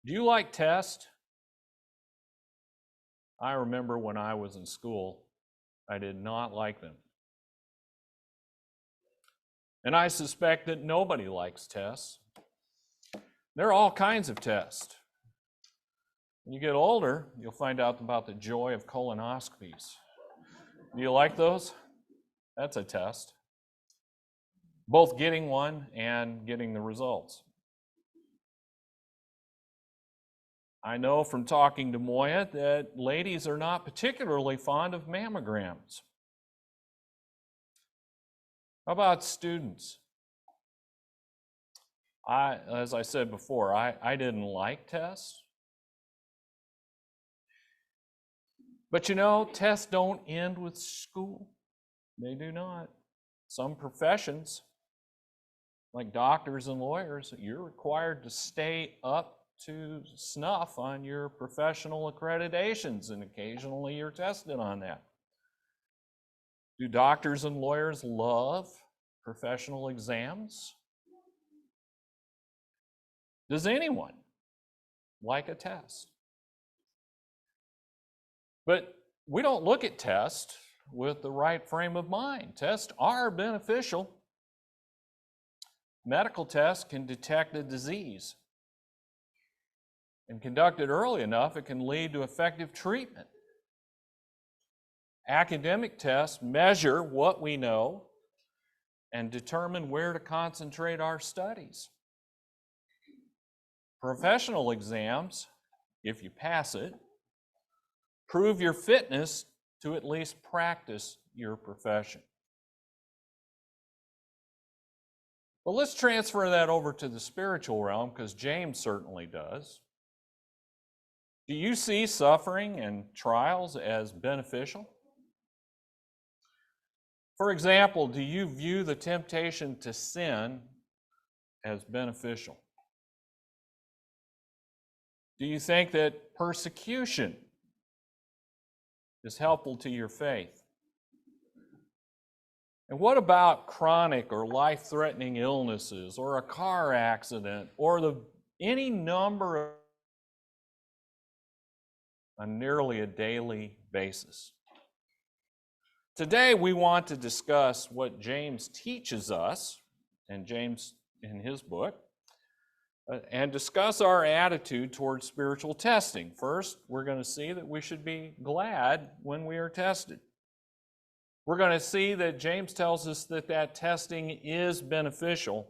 Do you like tests? I remember when I was in school, I did not like them. And I suspect that nobody likes tests. There are all kinds of tests. When you get older, you'll find out about the joy of colonoscopies. Do you like those? That's a test. Both getting one and getting the results. I know from talking to Moya that ladies are not particularly fond of mammograms. How about students? As I said before, I didn't like tests. But you know, tests don't end with school. They do not. Some professions, like doctors and lawyers, you're required to stay up to snuff on your professional accreditations, and occasionally you're tested on that. Do doctors and lawyers love professional exams? Does anyone like a test? But we don't look at tests with the right frame of mind. Tests are beneficial. Medical tests can detect a disease. And conducted early enough, it can lead to effective treatment. Academic tests measure what we know and determine where to concentrate our studies. Professional exams, if you pass it, prove your fitness to at least practice your profession. Well, let's transfer that over to the spiritual realm, because James certainly does. Do you see suffering and trials as beneficial? For example, do you view the temptation to sin as beneficial? Do you think that persecution is helpful to your faith? And what about chronic or life-threatening illnesses, or a car accident, or any number of on nearly a daily basis? Today we want to discuss what James teaches us, and James in his book, and discuss our attitude towards spiritual testing. First, we're going to see that we should be glad when we are tested. We're going to see that James tells us that that testing is beneficial.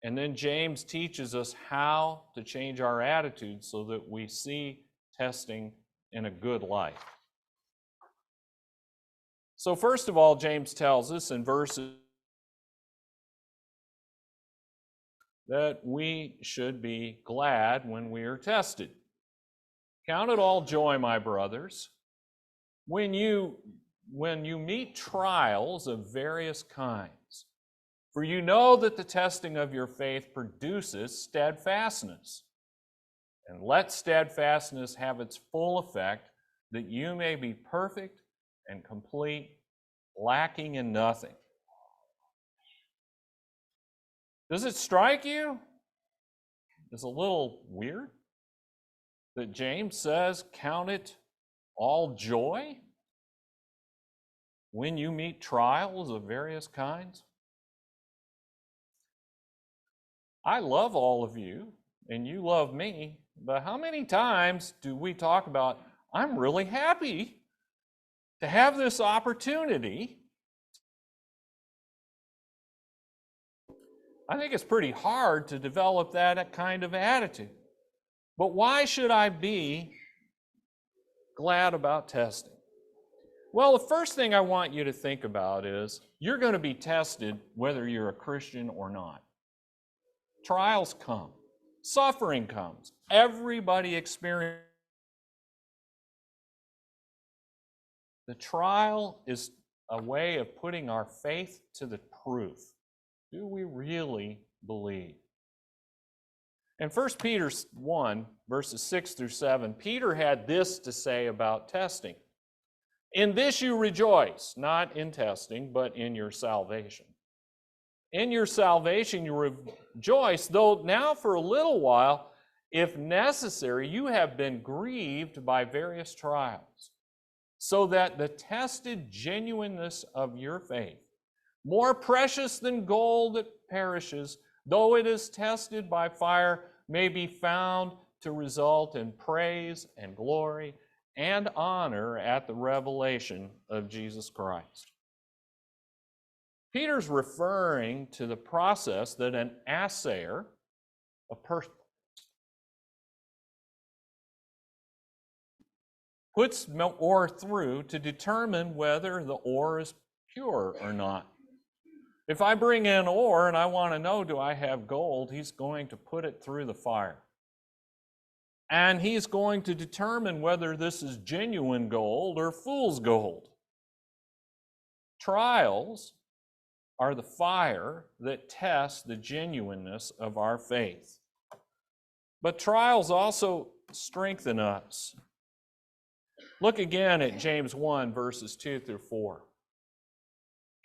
And then James teaches us how to change our attitude so that we see testing in a good light. So first of all, James tells us in verses that we should be glad when we are tested. Count it all joy, my brothers, when you meet trials of various kinds. For you know that the testing of your faith produces steadfastness. And let steadfastness have its full effect, that you may be perfect and complete, lacking in nothing. Does it strike you as a little weird that James says, count it all joy when you meet trials of various kinds? I love all of you, and you love me, but how many times do we talk about, I'm really happy to have this opportunity? I think it's pretty hard to develop that kind of attitude. But why should I be glad about testing? Well, the first thing I want you to think about is you're going to be tested whether you're a Christian or not. Trials come. Suffering comes. Everybody experiences. The trial is a way of putting our faith to the proof. Do we really believe? In 1 Peter 1, verses 6 through 7, Peter had this to say about testing. In this you rejoice, not in testing, but in your salvation. In your salvation you rejoice, though now for a little while, if necessary, you have been grieved by various trials, so that the tested genuineness of your faith, more precious than gold that perishes, though it is tested by fire, may be found to result in praise and glory and honor at the revelation of Jesus Christ. Peter's referring to the process that an assayer, a person, puts ore through to determine whether the ore is pure or not. If I bring in ore and I want to know, do I have gold, he's going to put it through the fire. And he's going to determine whether this is genuine gold or fool's gold. Trials are the fire that tests the genuineness of our faith. But trials also strengthen us. Look again at James 1, verses 2 through 4.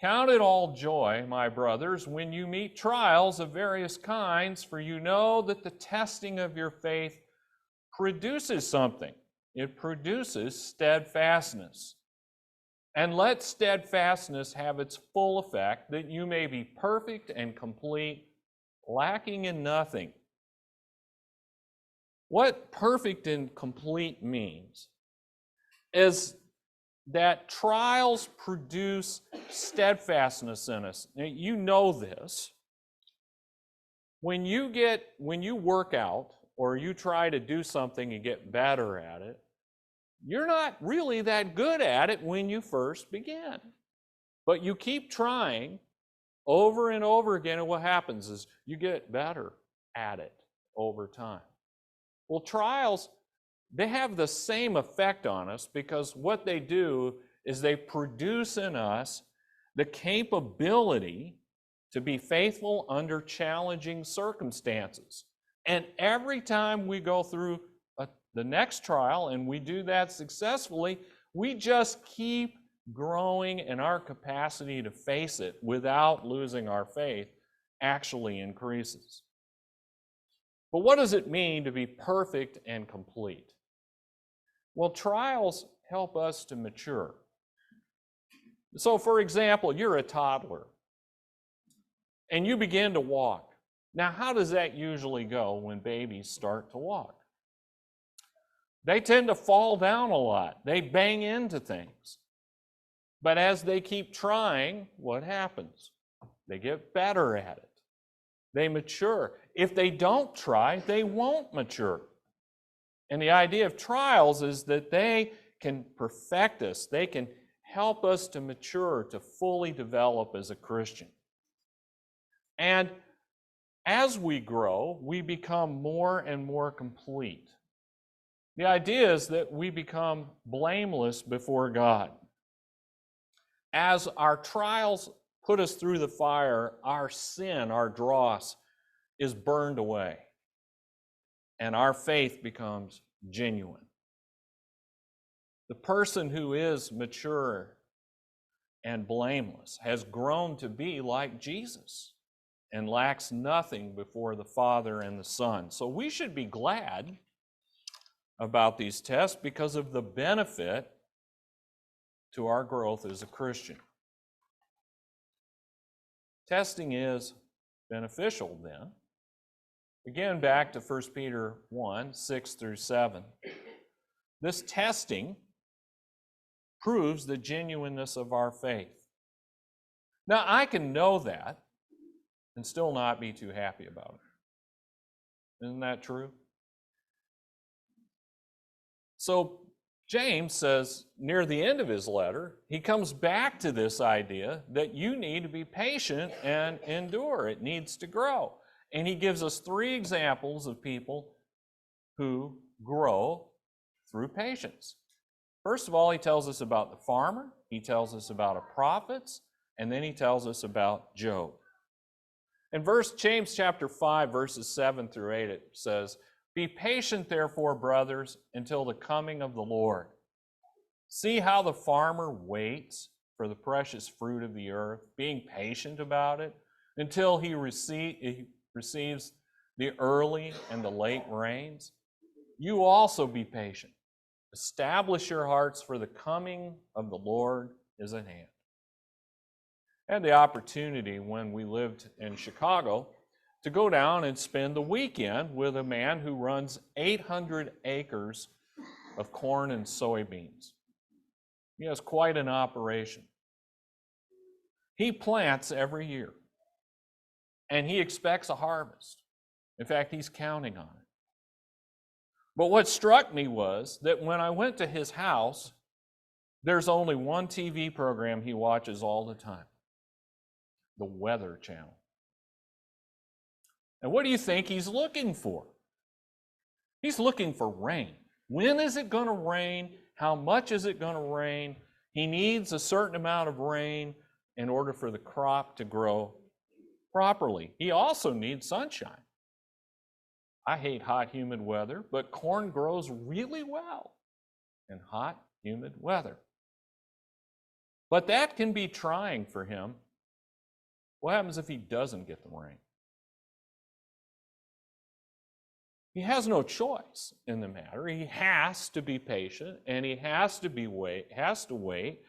Count it all joy, my brothers, when you meet trials of various kinds, for you know that the testing of your faith produces something. It produces steadfastness. And let steadfastness have its full effect, that you may be perfect and complete, lacking in nothing. What perfect and complete means is that trials produce steadfastness in us. Now, you know this. When you work out or you try to do something and get better at it, you're not really that good at it when you first begin. But you keep trying over and over again, and what happens is you get better at it over time. Well, trials, they have the same effect on us, because what they do is they produce in us the capability to be faithful under challenging circumstances. And every time we go through the next trial and we do that successfully, we just keep growing, and our capacity to face it without losing our faith actually increases. But what does it mean to be perfect and complete? Well, trials help us to mature. So, for example, you're a toddler and you begin to walk. Now, how does that usually go when babies start to walk? They tend to fall down a lot. They bang into things. But as they keep trying, what happens? They get better at it. They mature. If they don't try, they won't mature. And the idea of trials is that they can perfect us. They can help us to mature, to fully develop as a Christian. And as we grow, we become more and more complete. The idea is that we become blameless before God. As our trials put us through the fire, our sin, our dross, is burned away, and our faith becomes genuine. The person who is mature and blameless has grown to be like Jesus and lacks nothing before the Father and the Son. So we should be glad about these tests because of the benefit to our growth as a Christian. Testing is beneficial then. Again, back to 1 Peter 1, 6 through 7. This testing proves the genuineness of our faith. Now, I can know that and still not be too happy about it. Isn't that true? So James says near the end of his letter, he comes back to this idea that you need to be patient and endure. It needs to grow. And he gives us 3 examples of people who grow through patience. First of all, he tells us about the farmer, he tells us about a prophets, and then he tells us about Job. In James chapter 5, verses 7 through 8, it says, "Be patient, therefore, brothers, until the coming of the Lord. See how the farmer waits for the precious fruit of the earth, being patient about it, until he receives the early and the late rains, you also be patient. Establish your hearts, for the coming of the Lord is at hand. I had the opportunity when we lived in Chicago to go down and spend the weekend with a man who runs 800 acres of corn and soybeans. He has quite an operation. He plants every year, and he expects a harvest. In fact, he's counting on it. But what struck me was that when I went to his house, there's only one TV program he watches all the time: the Weather Channel. And what do you think he's looking for? He's looking for rain. When is it going to rain? How much is it going to rain? He needs a certain amount of rain in order for the crop to grow properly. He also needs sunshine. I hate hot, humid weather, but corn grows really well in hot, humid weather. But that can be trying for him. What happens if he doesn't get the rain? He has no choice in the matter. He has to be patient, and he has to wait.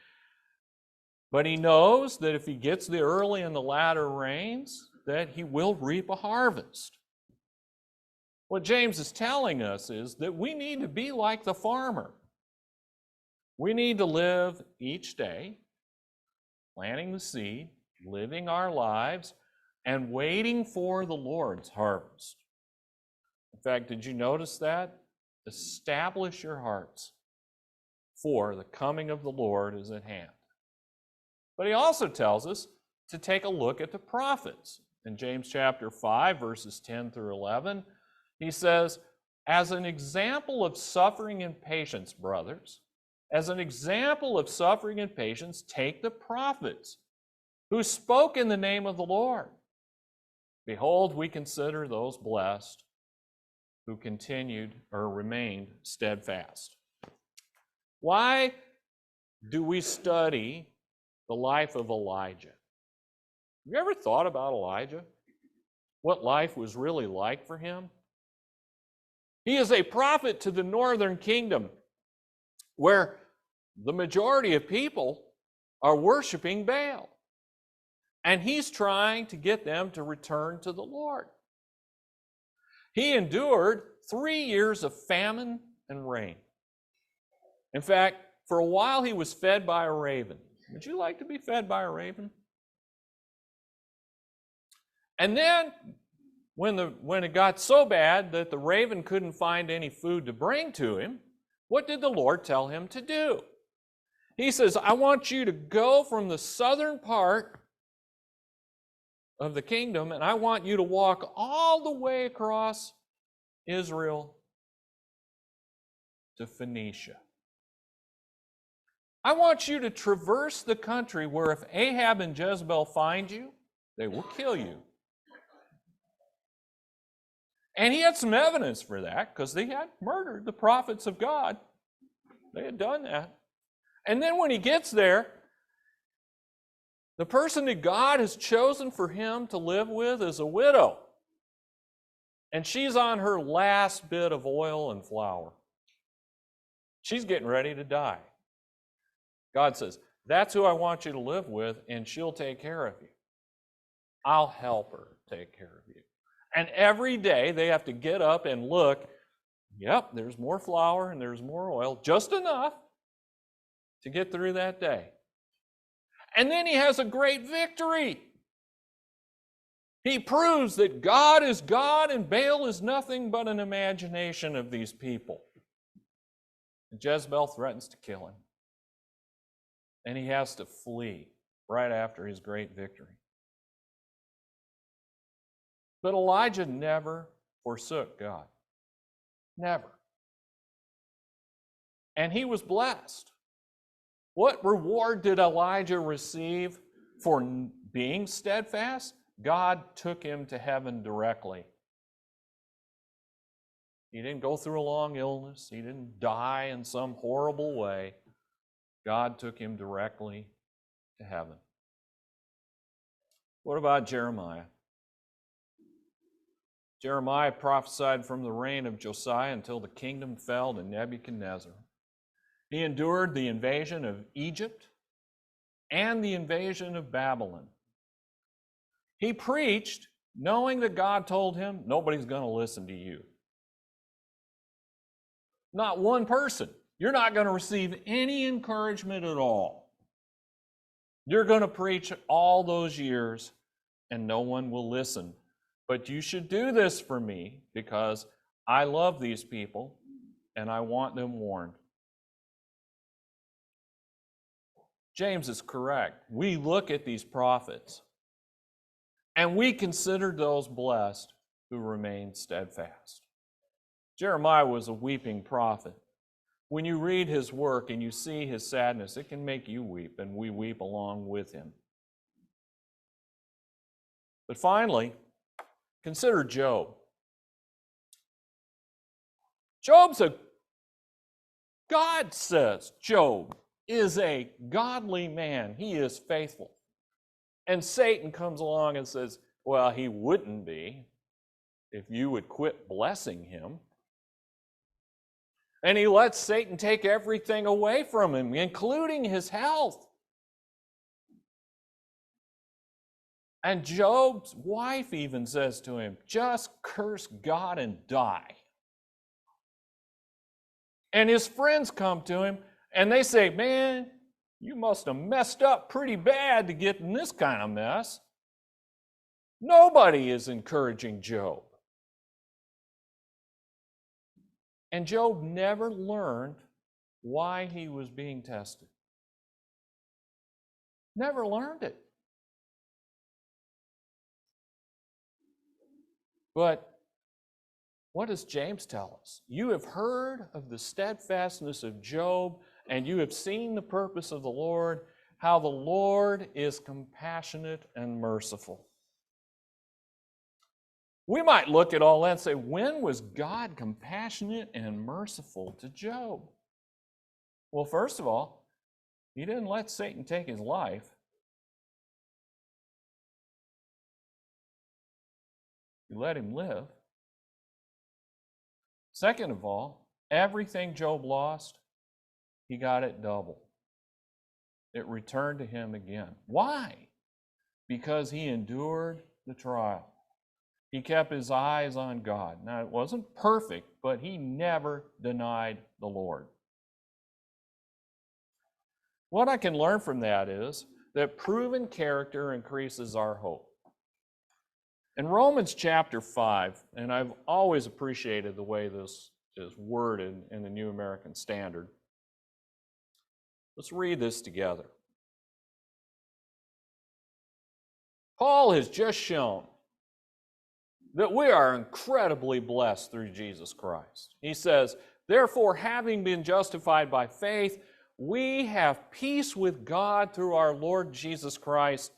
But he knows that if he gets the early and the latter rains, that he will reap a harvest. What James is telling us is that we need to be like the farmer. We need to live each day, planting the seed, living our lives, and waiting for the Lord's harvest. In fact, did you notice that? Establish your hearts, for the coming of the Lord is at hand. But he also tells us to take a look at the prophets. In James chapter 5, verses 10 through 11, he says, as an example of suffering and patience, brothers, as an example of suffering and patience, take the prophets who spoke in the name of the Lord. Behold, we consider those blessed who continued or remained steadfast. Why do we study the life of Elijah? Have you ever thought about Elijah? What life was really like for him? He is a prophet to the northern kingdom, where the majority of people are worshiping Baal. And he's trying to get them to return to the Lord. He endured 3 years of famine and rain. In fact, for a while he was fed by a raven. Would you like to be fed by a raven? And then, when it got so bad that the raven couldn't find any food to bring to him, what did the Lord tell him to do? He says, I want you to go from the southern part of the kingdom, and I want you to walk all the way across Israel to Phoenicia. I want you to traverse the country where if Ahab and Jezebel find you, they will kill you. And he had some evidence for that, because they had murdered the prophets of God. They had done that. And then when he gets there, the person that God has chosen for him to live with is a widow. And she's on her last bit of oil and flour. She's getting ready to die. God says, that's who I want you to live with, and she'll take care of you. I'll help her take care of you. And every day they have to get up and look, yep, there's more flour and there's more oil, just enough to get through that day. And then he has a great victory. He proves that God is God and Baal is nothing but an imagination of these people. And Jezebel threatens to kill him. And he has to flee right after his great victory. But Elijah never forsook God. Never. And he was blessed. What reward did Elijah receive for being steadfast? God took him to heaven directly. He didn't go through a long illness. He didn't die in some horrible way. God took him directly to heaven. What about Jeremiah? Jeremiah prophesied from the reign of Josiah until the kingdom fell to Nebuchadnezzar. He endured the invasion of Egypt and the invasion of Babylon. He preached knowing that God told him, nobody's going to listen to you. Not one person. You're not going to receive any encouragement at all. You're going to preach all those years and no one will listen. But you should do this for me because I love these people and I want them warned. James is correct. We look at these prophets and we consider those blessed who remain steadfast. Jeremiah was a weeping prophet. When you read his work and you see his sadness, it can make you weep, and we weep along with him. But finally, consider Job. God says Job is a godly man. He is faithful. And Satan comes along and says, well, he wouldn't be if you would quit blessing him. And he lets Satan take everything away from him, including his health. And Job's wife even says to him, just curse God and die. And his friends come to him and they say, man, you must have messed up pretty bad to get in this kind of mess. Nobody is encouraging Job. And Job never learned why he was being tested. Never learned it. But what does James tell us? You have heard of the steadfastness of Job, and you have seen the purpose of the Lord, how the Lord is compassionate and merciful. We might look at all that and say, when was God compassionate and merciful to Job? Well, first of all, he didn't let Satan take his life. He let him live. Second of all, everything Job lost, he got it double. It returned to him again. Why? Because he endured the trial. He kept his eyes on God. Now, it wasn't perfect, but he never denied the Lord. What I can learn from that is that proven character increases our hope. In Romans chapter 5, and I've always appreciated the way this is worded in the New American Standard. Let's read this together. Paul has just shown that we are incredibly blessed through Jesus Christ. He says, therefore, having been justified by faith, we have peace with God through our Lord Jesus Christ,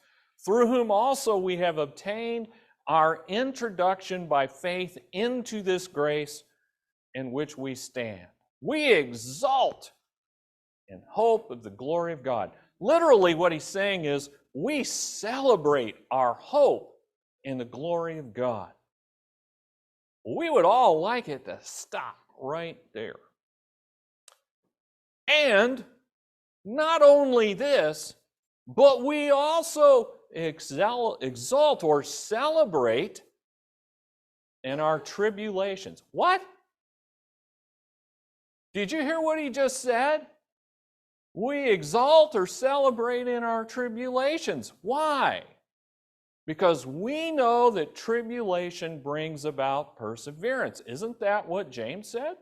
through whom also we have obtained our introduction by faith into this grace in which we stand. We exult in hope of the glory of God. Literally, what he's saying is, we celebrate our hope in the glory of God. We would all like it to stop right there. And not only this, but we also exalt or celebrate in our tribulations. What? Did you hear what he just said? We exalt or celebrate in our tribulations. Why? Because we know that tribulation brings about perseverance. Isn't that what James said?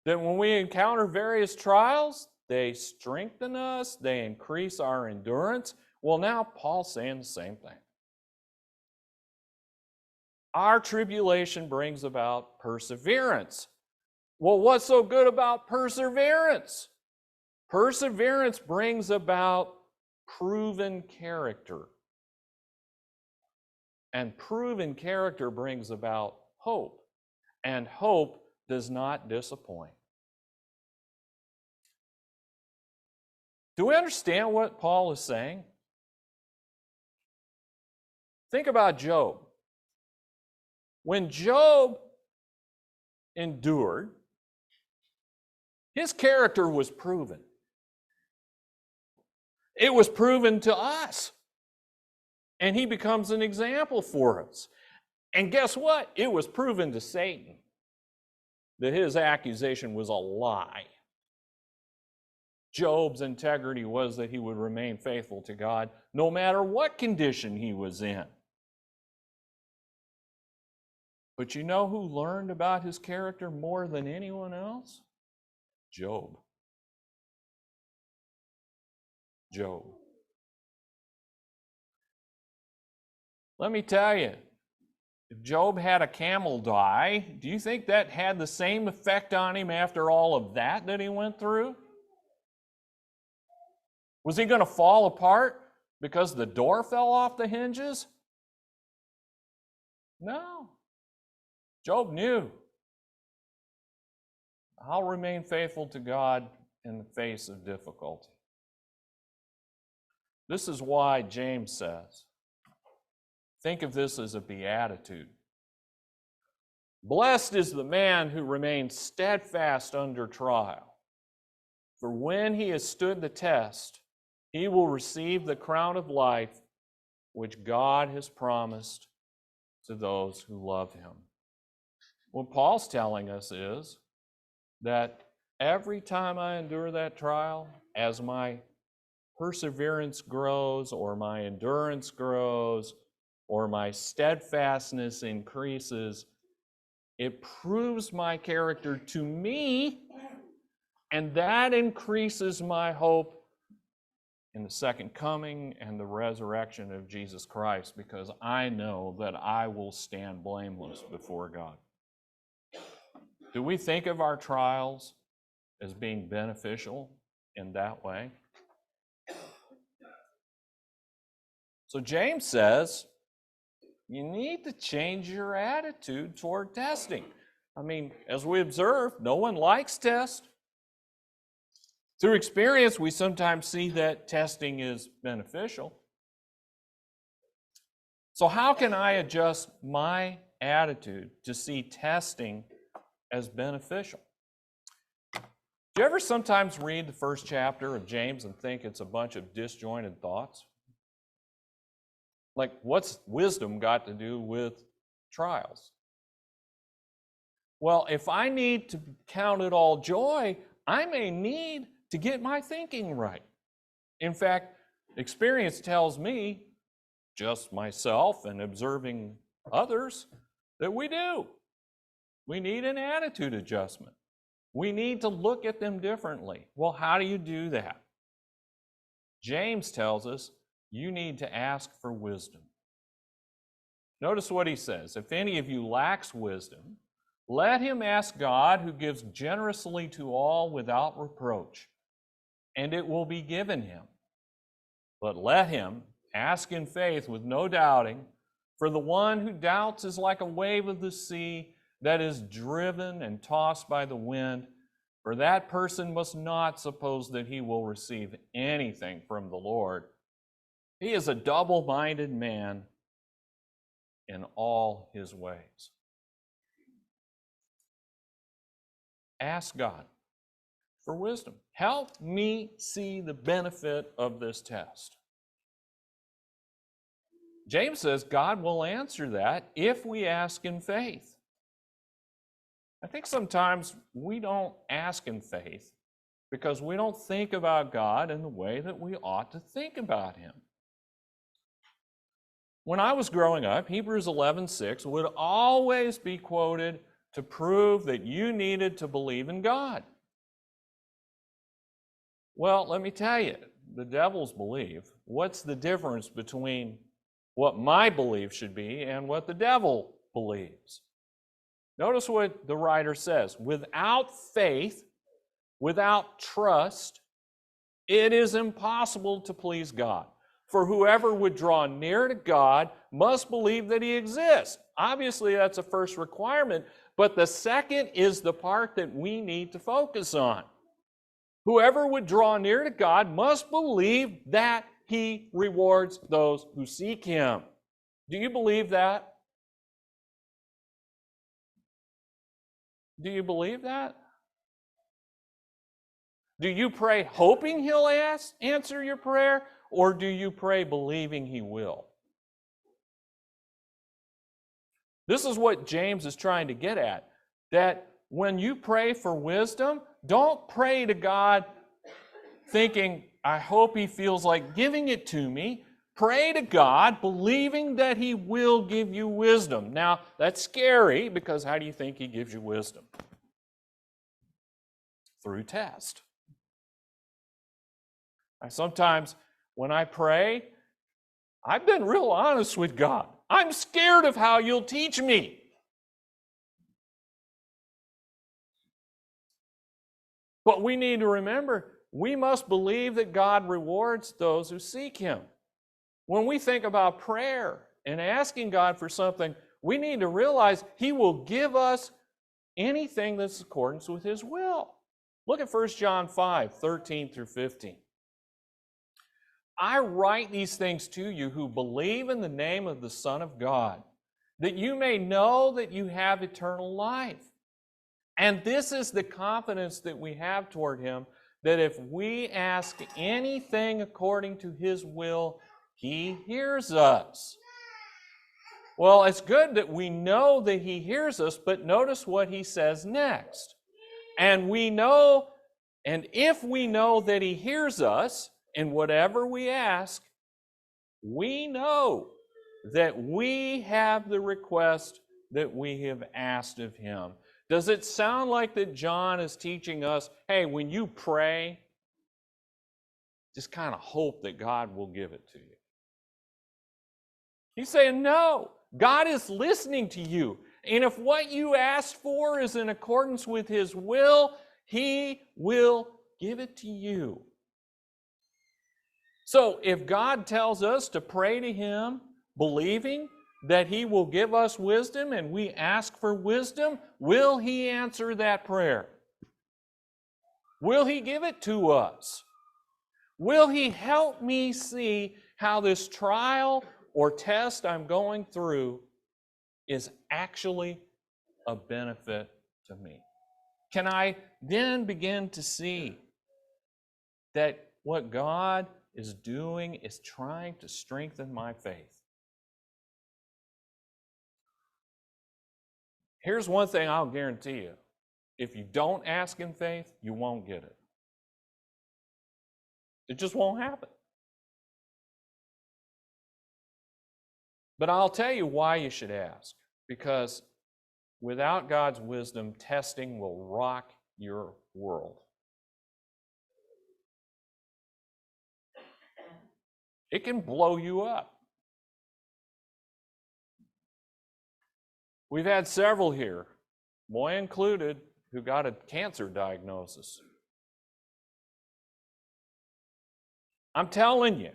That when we encounter various trials, they strengthen us, they increase our endurance. Well, now Paul's saying the same thing. Our tribulation brings about perseverance. Well, what's so good about perseverance? Perseverance brings about proven character. And proven character brings about hope. And hope does not disappoint. Do we understand what Paul is saying? Think about Job. When Job endured, his character was proven. It was proven to us. And he becomes an example for us. And guess what? It was proven to Satan that his accusation was a lie. Job's integrity was that he would remain faithful to God no matter what condition he was in. But you know who learned about his character more than anyone else? Job. Job. Let me tell you, if Job had a camel die, do you think that had the same effect on him after all of that he went through? Was he going to fall apart because the door fell off the hinges? No. Job knew, I'll remain faithful to God in the face of difficulty. This is why James says, think of this as a beatitude. Blessed is the man who remains steadfast under trial, for when he has stood the test, he will receive the crown of life which God has promised to those who love him. What Paul's telling us is that every time I endure that trial, as my perseverance grows, or my endurance grows, or my steadfastness increases, it proves my character to me, and that increases my hope in the second coming and the resurrection of Jesus Christ, because I know that I will stand blameless before God. Do we think of our trials as being beneficial in that way? So James says, you need to change your attitude toward testing. I mean, as we observe, no one likes tests. Through experience, we sometimes see that testing is beneficial. So how can I adjust my attitude to see testing as beneficial? Do you ever sometimes read the first chapter of James and think it's a bunch of disjointed thoughts? Like, what's wisdom got to do with trials? Well, if I need to count it all joy, I may need to get my thinking right. In fact, experience tells me, just myself and observing others, that we do. We need an attitude adjustment. We need to look at them differently. Well, how do you do that? James tells us you need to ask for wisdom. Notice what he says. If any of you lacks wisdom, let him ask God, who gives generously to all without reproach, and it will be given him. But let him ask in faith with no doubting, for the one who doubts is like a wave of the sea that is driven and tossed by the wind. For that person must not suppose that he will receive anything from the Lord. He is a double-minded man in all his ways. Ask God for wisdom. Help me see the benefit of this test. James says God will answer that if we ask in faith. I think sometimes we don't ask in faith because we don't think about God in the way that we ought to think about him. When I was growing up, Hebrews 11:6 would always be quoted to prove that you needed to believe in God. Well, let me tell you, the devil's belief, what's the difference between what my belief should be and what the devil believes? Notice what the writer says. Without faith, without trust, it is impossible to please God. For whoever would draw near to God must believe that he exists. Obviously, that's a first requirement, but the second is the part that we need to focus on. Whoever would draw near to God must believe that he rewards those who seek him. Do you believe that? Do you believe that? Do you pray hoping He'll answer your prayer, or do you pray believing He will? This is what James is trying to get at, that when you pray for wisdom, don't pray to God thinking, I hope He feels like giving it to me. Pray to God believing that He will give you wisdom. Now, that's scary because how do you think He gives you wisdom? Through test. Sometimes when I pray, I've been real honest with God. I'm scared of how you'll teach me. But we need to remember, we must believe that God rewards those who seek Him. When we think about prayer and asking God for something, we need to realize He will give us anything that's in accordance with His will. Look at 1 John 5, 13 through 15. I write these things to you who believe in the name of the Son of God, that you may know that you have eternal life. And this is the confidence that we have toward Him, that if we ask anything according to His will, He hears us. Well, it's good that we know that He hears us, but notice what He says next. And if we know that He hears us in whatever we ask, we know that we have the request that we have asked of Him. Does it sound like that John is teaching us, hey, when you pray, just kind of hope that God will give it to you? He's saying, no, God is listening to you. And if what you ask for is in accordance with His will, He will give it to you. So if God tells us to pray to Him, believing that He will give us wisdom and we ask for wisdom, will He answer that prayer? Will He give it to us? Will He help me see how this trial or test I'm going through is actually a benefit to me? Can I then begin to see that what God is doing is trying to strengthen my faith? Here's one thing I'll guarantee you. If you don't ask in faith, you won't get it. It just won't happen. But I'll tell you why you should ask. Because without God's wisdom, testing will rock your world. It can blow you up. We've had several here, Moy included, who got a cancer diagnosis. I'm telling you,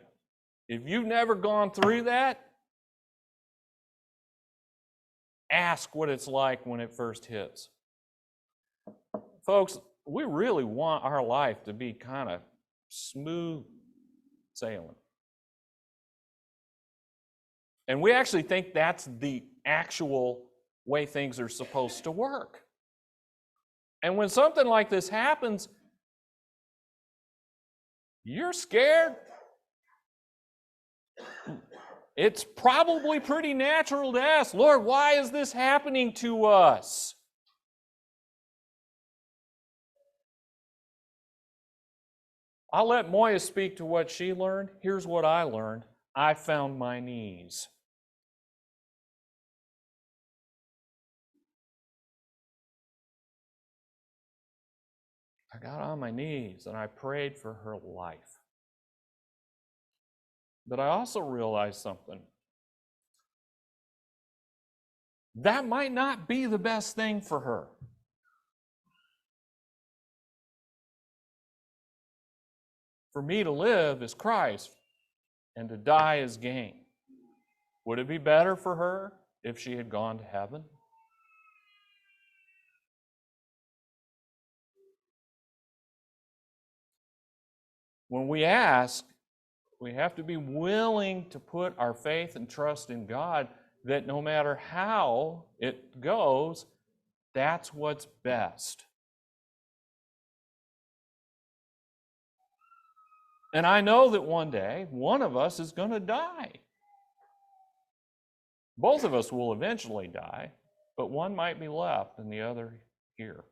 if you've never gone through that, ask what it's like when it first hits. Folks, we really want our life to be kind of smooth sailing. And we actually think that's the actual way things are supposed to work. And when something like this happens, you're scared. It's probably pretty natural to ask, Lord, why is this happening to us? I'll let Moya speak to what she learned. Here's what I learned. I found my knees. I got on my knees and I prayed for her life. But I also realized something. That might not be the best thing for her. For me to live is Christ, and to die is gain. Would it be better for her if she had gone to heaven? When we ask, We have to be willing to put our faith and trust in God that no matter how it goes, that's what's best. And I know that one day, one of us is going to die. Both of us will eventually die, but one might be left and the other here.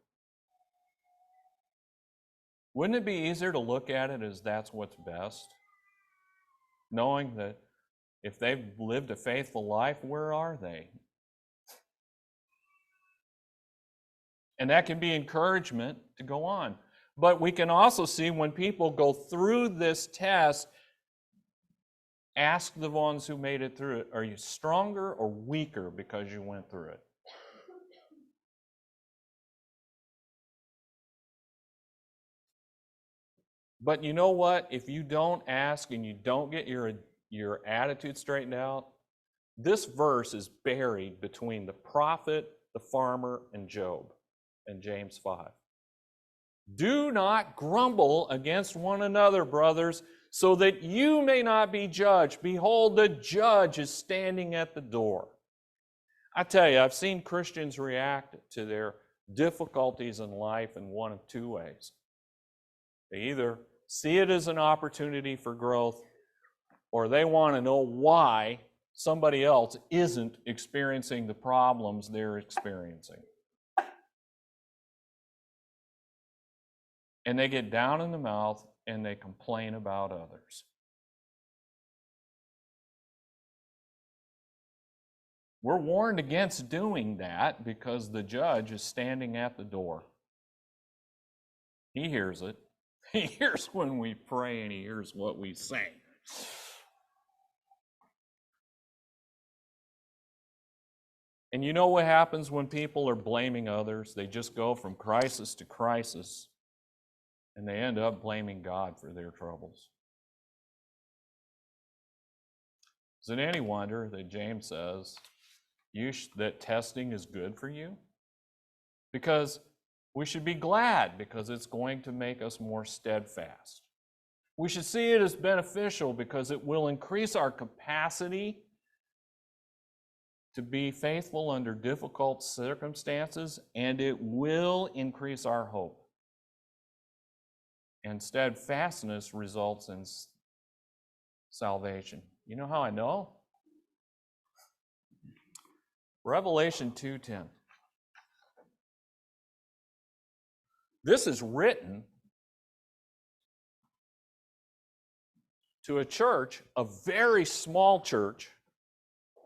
Wouldn't it be easier to look at it as that's what's best? Knowing that if they've lived a faithful life, where are they? And that can be encouragement to go on. But we can also see when people go through this test, ask the ones who made it through it, are you stronger or weaker because you went through it? But you know what? If you don't ask and you don't get your attitude straightened out, this verse is buried between the prophet, the farmer, and Job in James 5. Do not grumble against one another, brothers, so that you may not be judged. Behold, the judge is standing at the door. I tell you, I've seen Christians react to their difficulties in life in one of two ways. They either see it as an opportunity for growth, or they want to know why somebody else isn't experiencing the problems they're experiencing. And they get down in the mouth and they complain about others. We're warned against doing that because the judge is standing at the door. He hears it. He hears when we pray and he hears what we say. And you know what happens when people are blaming others? They just go from crisis to crisis, and they end up blaming God for their troubles. Is it any wonder that James says that testing is good for you? Because we should be glad, because it's going to make us more steadfast. We should see it as beneficial because it will increase our capacity to be faithful under difficult circumstances, and it will increase our hope. And steadfastness results in salvation. You know how I know? Revelation 2:10. This is written to a church, a very small church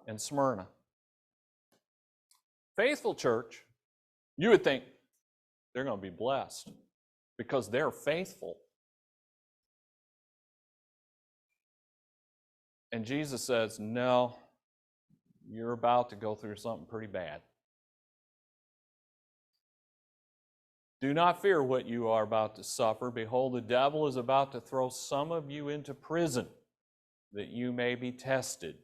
in Smyrna. Faithful church, you would think they're going to be blessed because they're faithful. And Jesus says, no, you're about to go through something pretty bad. Do not fear what you are about to suffer. Behold, the devil is about to throw some of you into prison, that you may be tested.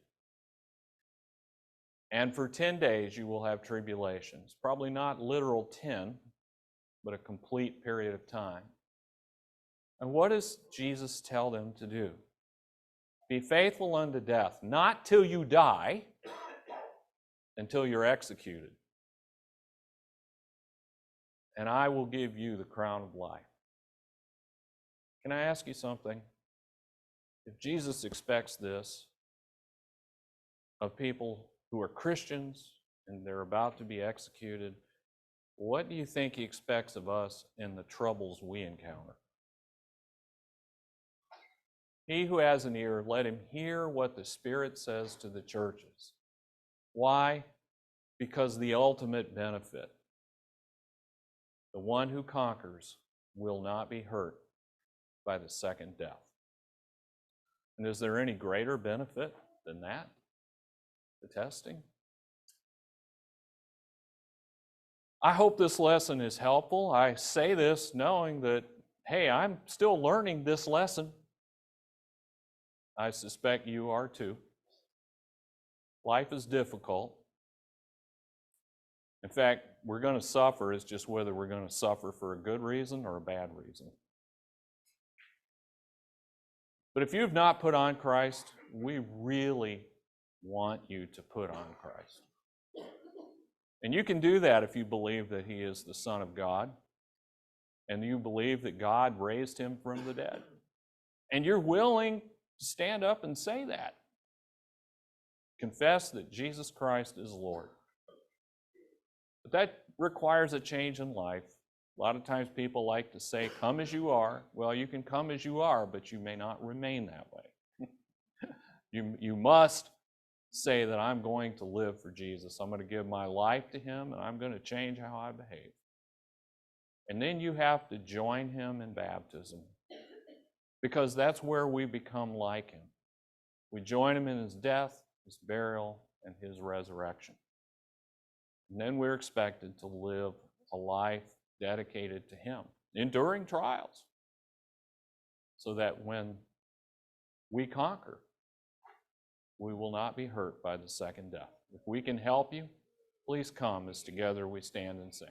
And for 10 days you will have tribulations. Probably not literal 10, but a complete period of time. And what does Jesus tell them to do? Be faithful unto death, not till you die, until you're executed. And I will give you the crown of life. Can I ask you something? If Jesus expects this of people who are Christians and they're about to be executed, what do you think he expects of us in the troubles we encounter? He who has an ear, let him hear what the Spirit says to the churches. Why? Because the ultimate benefit, the one who conquers, will not be hurt by the second death. And is there any greater benefit than that? The testing? I hope this lesson is helpful. I say this knowing that, hey, I'm still learning this lesson. I suspect you are too. Life is difficult. In fact, we're going to suffer. It's just whether we're going to suffer for a good reason or a bad reason. But if you've not put on Christ, we really want you to put on Christ. And you can do that if you believe that he is the Son of God, and you believe that God raised him from the dead. And you're willing to stand up and say that. Confess that Jesus Christ is Lord. But that requires a change in life. A lot of times people like to say, come as you are. Well, you can come as you are, but you may not remain that way. You must say that I'm going to live for Jesus. I'm going to give my life to him, and I'm going to change how I behave. And then you have to join him in baptism, because that's where we become like him. We join him in his death, his burial, and his resurrection. And then we're expected to live a life dedicated to him, enduring trials, so that when we conquer, we will not be hurt by the second death. If we can help you, please come as together we stand and sing.